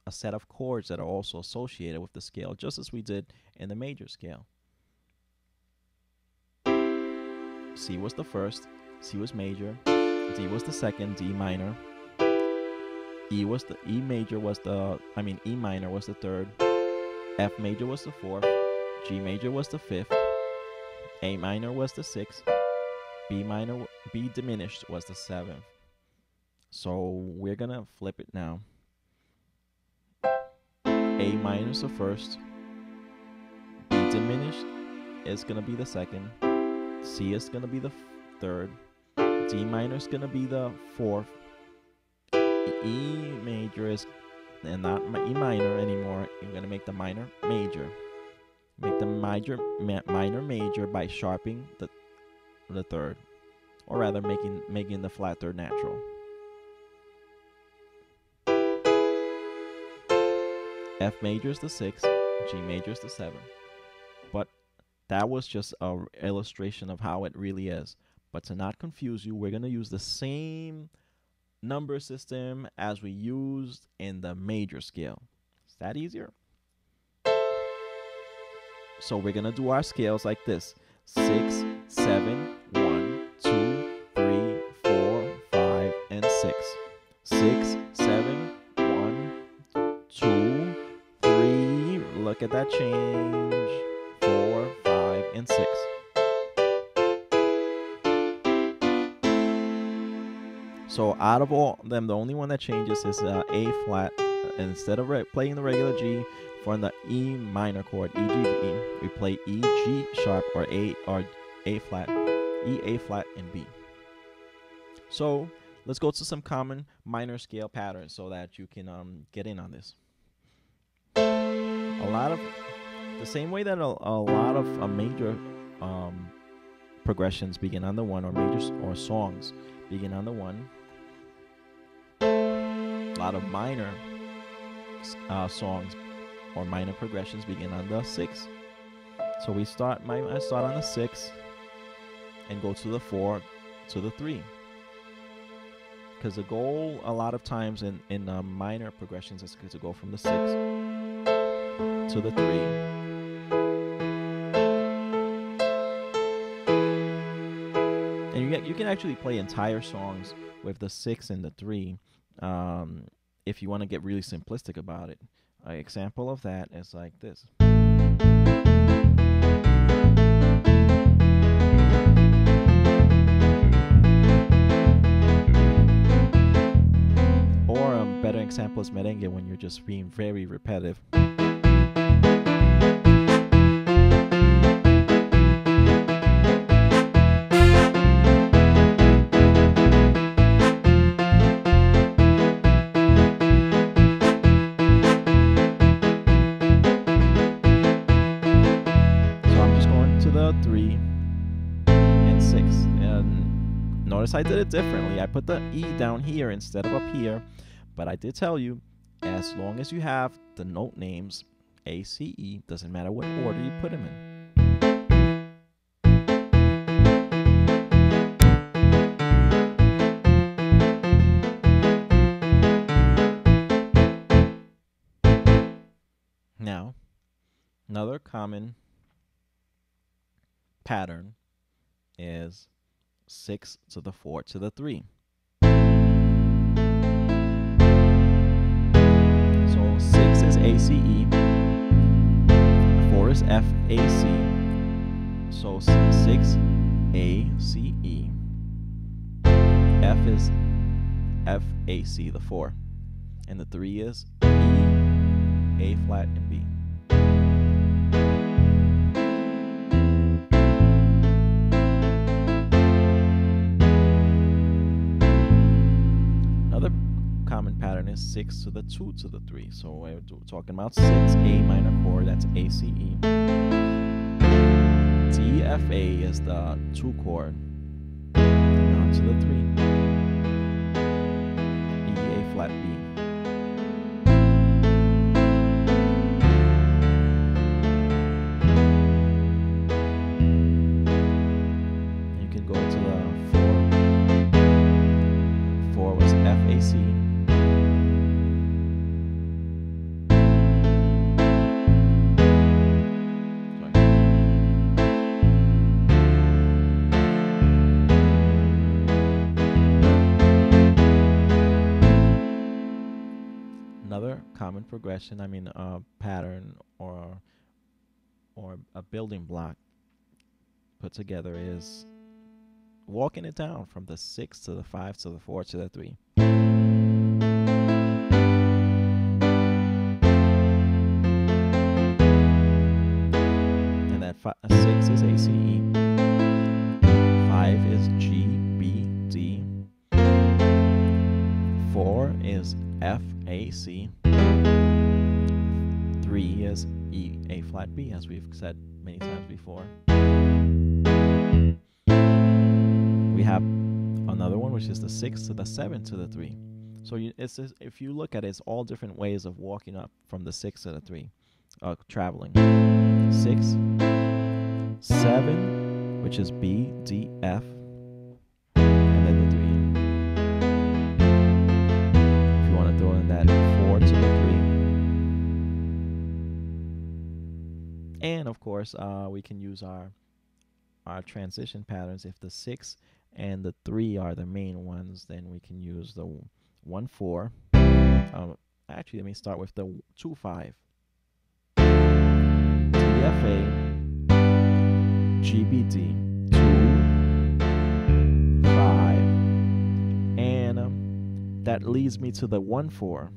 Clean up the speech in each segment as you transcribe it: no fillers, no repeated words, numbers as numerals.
a set of chords that are also associated with the scale, just as we did in the major scale. C was the first, C was major, D was the second, D minor, E minor was the third, F major was the fourth, G major was the fifth, A minor was the sixth, B diminished was the seventh. So we're gonna flip it now. A minor is the first, B diminished is gonna be the second, C is gonna be the third, D minor is gonna be the fourth, E major is, and not E minor anymore, you're gonna make the minor major. Make the minor major by sharping the third, or rather making the flat third natural. F major is the sixth, G major is the seventh. But that was just an illustration of how it really is. But to not confuse you, we're going to use the same number system as we used in the major scale. Is that easier? So we're going to do our scales like this: 6, 7, 1, 2, 3, 4, 5, and 6. 6, 7, 1, 2, 3. Look at that change. 4, 5, and 6. So out of all of them, the only one that changes is A flat. Instead of playing the regular G for the E minor chord, E, G, B, we play E, G sharp, or A flat, E, A flat, and B. So let's go to some common minor scale patterns so that you can get in on this. A lot of the same way that a lot of major progressions begin on the one, or songs begin on the one. A lot of minor songs or minor progressions begin on the 6. So I start on the 6 and go to the 4 to the 3. Because the goal a lot of times in minor progressions is to go from the 6 to the 3. And you can actually play entire songs with the 6 and the 3 if you want to get really simplistic about it. An example of that is like this. Or a better example is merengue, when you're just being very repetitive. I did it differently. I put the E down here instead of up here, but I did tell you, as long as you have the note names A, C, E, doesn't matter what order you put them in. Now, another common pattern is 6 to the 4 to the 3. So 6 is A, C, E. 4 is F, A, C. So 6, A, C, E. F is F, A, C, the 4. And the 3 is E, A flat, and B. Common pattern is 6 to the 2 to the 3. So we're talking about 6, A minor chord, that's A, C, E. D, F, A is the 2 chord. And on to the 3. E, A flat, B. You can go to the 4. 4 was F, A, C. Another common progression, pattern or a building block put together is walking it down from the 6 to the 5 to the 4 to the 3. And that 6 is A, C, E. 5 is G, B, D. 4 is F, A, C. 3 is E, A flat, B, as we've said many times before. We have another one, which is the 6 to the 7 to the 3. So if you look at it, it's all different ways of walking up from the 6 to the 3, traveling. 6, 7, which is B, D, F, and then the 3. If you want to throw in that 4 to the 3. And of course, we can use our transition patterns. If the 6 and the 3 are the main ones, then we can use the 1, 4. Actually, let me start with the 2, 5. DFA, GBD, 2, 5, and that leads me to the 1, 4.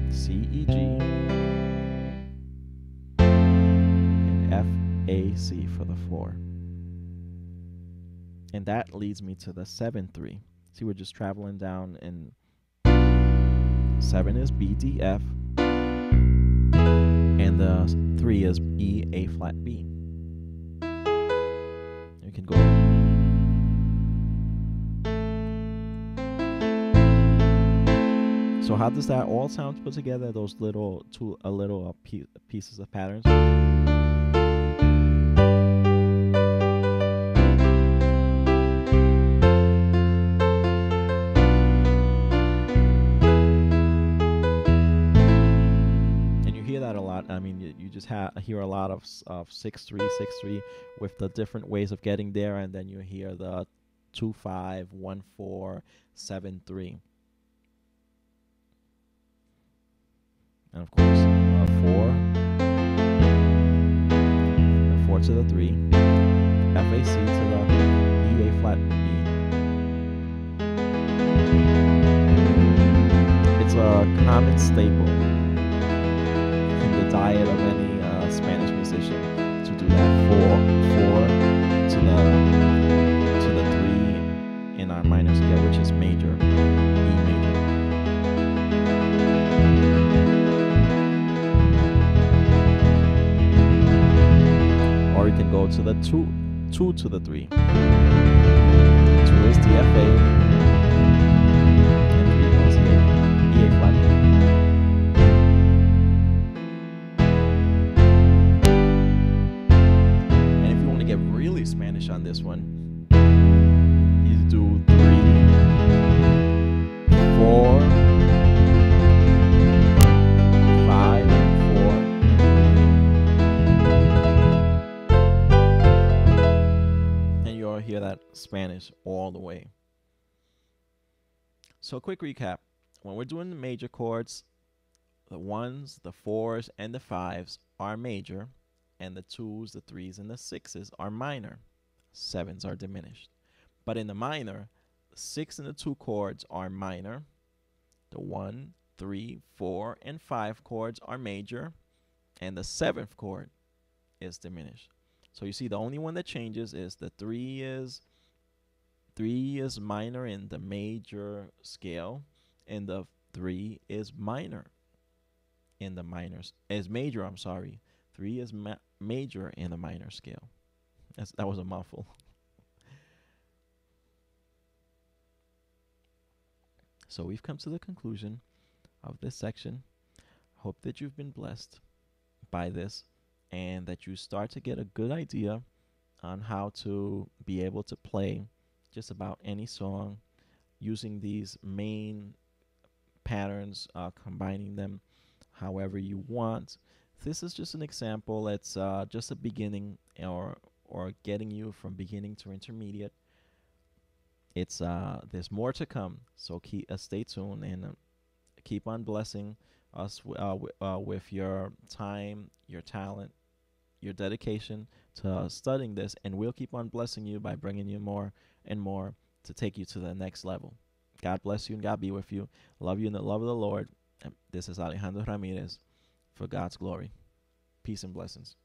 C, E, G, and F, A, C for the 4. And that leads me to the 7, 3. See, we're just traveling down, and 7 is B, D, F, and the 3 is E, A flat, B. You can go. So how does that all sound put together? Those little pieces of patterns. You just hear a lot of 6-3, 6-3 with the different ways of getting there, and then you hear the 2-5, 1-4, 7-3, and of course 4 to the 3, FAC to the E, A flat, B. It's a common staple diet of any Spanish musician to do that 4 to the 3 in our minor scale, which is major, E major. Or you can go to the 2 to the 3. 2 is the FA, and 3 is the E, A flat. Spanish on this one, you do 3, 4, 5, 4, and you'll hear that Spanish all the way. So quick recap: when we're doing the major chords, the 1s, the 4s, and the 5s are major, and the 2s, the 3s, and the 6s are minor. 7s are diminished. But in the minor, the 6 and the 2 chords are minor. The 1, 3, 4, and 5 chords are major, and the 7th chord is diminished. So you see, the only one that changes is the 3 is minor in the major scale, and the 3 is minor in the minors. Is major, I'm sorry. 3 is major in the minor scale. That was a mouthful. So we've come to the conclusion of this section. Hope that you've been blessed by this, and that you start to get a good idea on how to be able to play just about any song using these main patterns, combining them however you want. This is just an example. It's just a beginning, or getting you from beginning to intermediate. It's there's more to come, so stay tuned, and Keep on blessing us with your time, your talent, your dedication to studying this, and we'll keep on blessing you by bringing you more and more to take you to the next level. God bless you and God be with you. Love you in the love of the Lord. And this is Alejandro Ramirez for God's glory. Peace and blessings.